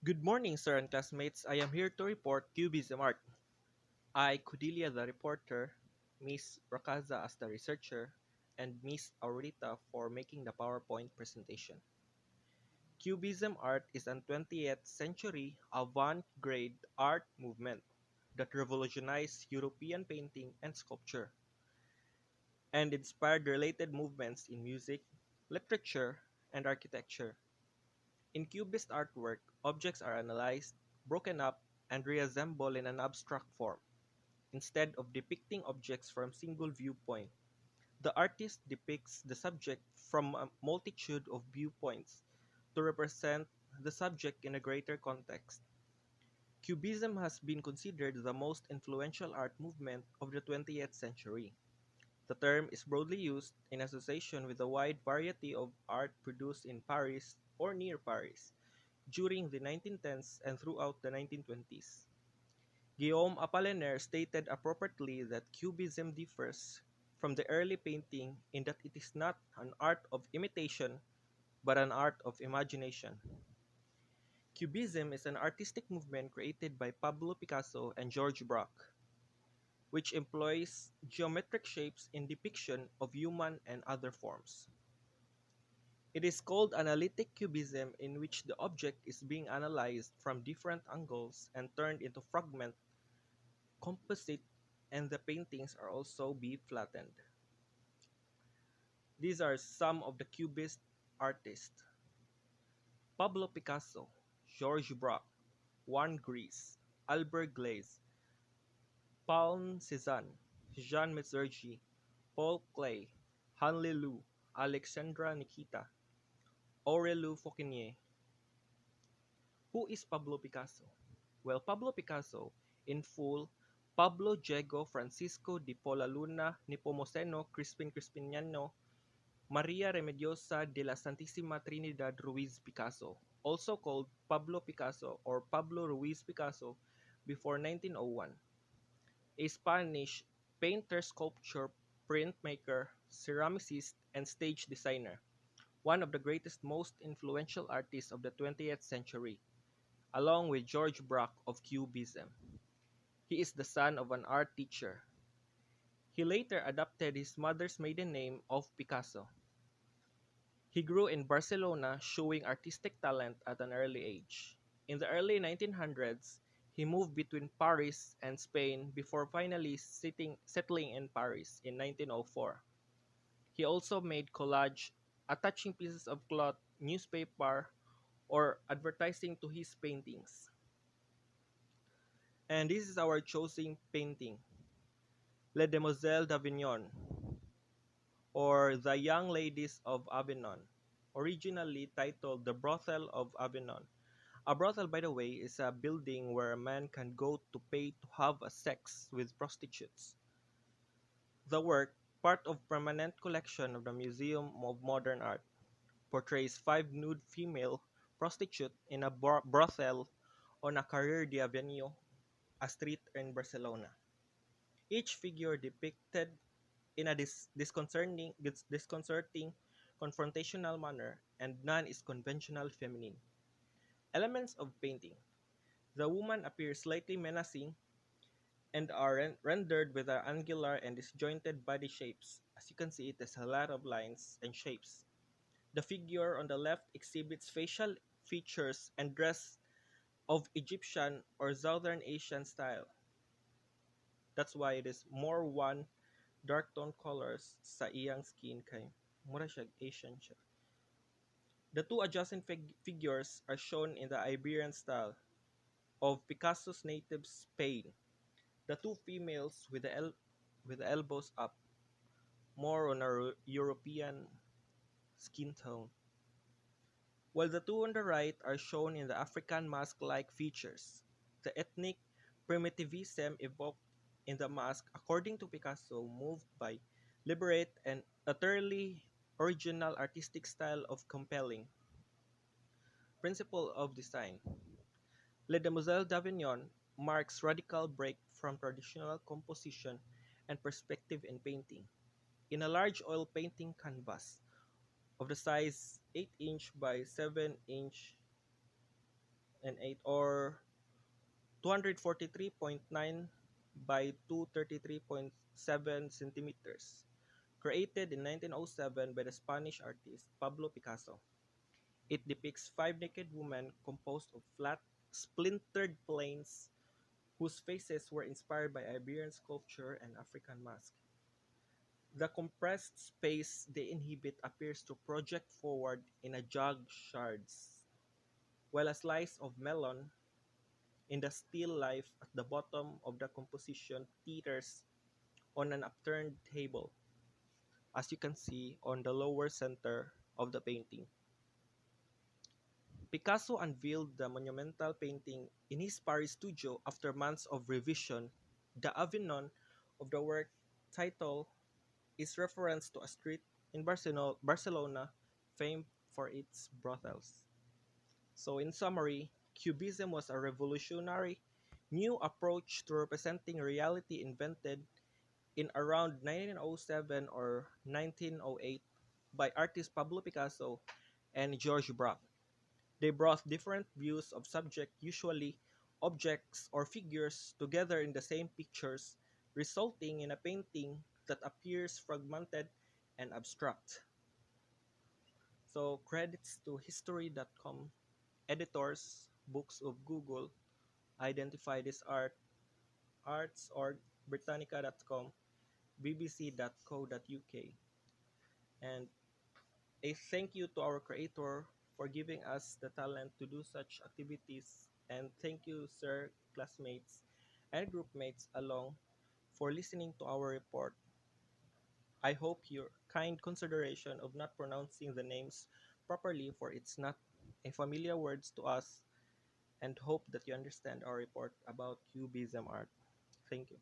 Good morning, sir and classmates. I am here to report Cubism art. I, Cordelia the reporter, Miss Rakaza as the researcher, and Miss Aurita for making the PowerPoint presentation. Cubism art is a 20th century avant-garde art movement that revolutionized European painting and sculpture, and inspired related movements in music, literature, and architecture. In Cubist artwork, objects are analyzed, broken up, and reassembled in an abstract form. Instead of depicting objects from a single viewpoint, the artist depicts the subject from a multitude of viewpoints to represent the subject in a greater context. Cubism has been considered the most influential art movement of the 20th century. The term is broadly used in association with a wide variety of art produced in Paris or near Paris during the 1910s and throughout the 1920s. Guillaume Apollinaire stated appropriately that Cubism differs from the early painting in that it is not an art of imitation but an art of imagination. Cubism is an artistic movement created by Pablo Picasso and George Braque, which employs geometric shapes in depiction of human and other forms. It is called analytic cubism in which the object is being analyzed from different angles and turned into fragment composite and the paintings are also be flattened. These are some of the Cubist artists: Pablo Picasso, Georges Braque, Juan Gris, Albert Glaze, Paul Cézanne, Jean Metsergy, Paul Klee, Hanli Lu, Alexandra Nikita, Aurelio Fauconnier. Who is Pablo Picasso? Well, Pablo Picasso, in full, Pablo Diego Francisco de Paula Luna Nepomuceno Crispin Crispiniano Maria Remediosa de la Santísima Trinidad Ruiz Picasso, also called Pablo Picasso or Pablo Ruiz Picasso, before 1901, a Spanish painter, sculptor, printmaker, ceramicist, and stage designer, one of the greatest, most influential artists of the 20th century, along with George Braque of Cubism. He is the son of an art teacher. He later adopted his mother's maiden name of Picasso. He grew in Barcelona, showing artistic talent at an early age. In the early 1900s, he moved between Paris and Spain before finally settling in Paris in 1904. He also made collage, attaching pieces of cloth, newspaper, or advertising to his paintings. And this is our chosen painting, Les Demoiselles d'Avignon, or The Young Ladies of Avignon, originally titled The Brothel of Avignon. A brothel, by the way, is a building where a man can go to pay to have a sex with prostitutes. The work, part of permanent collection of the Museum of Modern Art, portrays five nude female prostitutes in a brothel on a Carrer d'Avignon, a street in Barcelona. Each figure depicted in a disconcerting, confrontational manner, and none is conventional feminine. Elements of painting. The woman appears slightly menacing and are rendered with their angular and disjointed body shapes. As you can see, it has a lot of lines and shapes. The figure on the left exhibits facial features and dress of Egyptian or Southern Asian style. That's why it is more one dark tone colors sa iyang skin kay mura siya Asian siya. The two adjacent figures are shown in the Iberian style of Picasso's native Spain. The two females with with the elbows up, more on a European skin tone, while the two on the right are shown in the African mask-like features. The ethnic primitivism evoked in the mask, according to Picasso, moved by liberate and utterly original artistic style of compelling principle of design. Le Demoiselle d'Avignon marks radical break from traditional composition and perspective in painting. In a large oil painting canvas of the size 8 inch by 7 inch or 243.9 by 233.7 centimeters, created in 1907 by the Spanish artist Pablo Picasso. It depicts five naked women composed of flat, splintered plains whose faces were inspired by Iberian sculpture and African masks. The compressed space they inhabit appears to project forward in a jug shards, while a slice of melon in the still life at the bottom of the composition teeters on an upturned table, as you can see on the lower center of the painting. Picasso unveiled the monumental painting in his Paris studio after months of revision. The Avignon of the work title is reference to a street in Barcelona famed for its brothels. So, in summary, Cubism was a revolutionary new approach to representing reality invented in around 1907 or 1908 by artists Pablo Picasso and Georges Braque. They brought different views of subject, usually objects or figures, together in the same pictures, resulting in a painting that appears fragmented and abstract. So credits to History.com, editors, Books of Google, Identify This Art, Arts.org, Britannica.com, BBC.co.uk, and a thank you to our creator for giving us the talent to do such activities. And thank you, sir, classmates, and group mates along for listening to our report. I hope your kind consideration of not pronouncing the names properly, for it's not a familiar words to us, and hope that you understand our report about Cubism art. Thank you.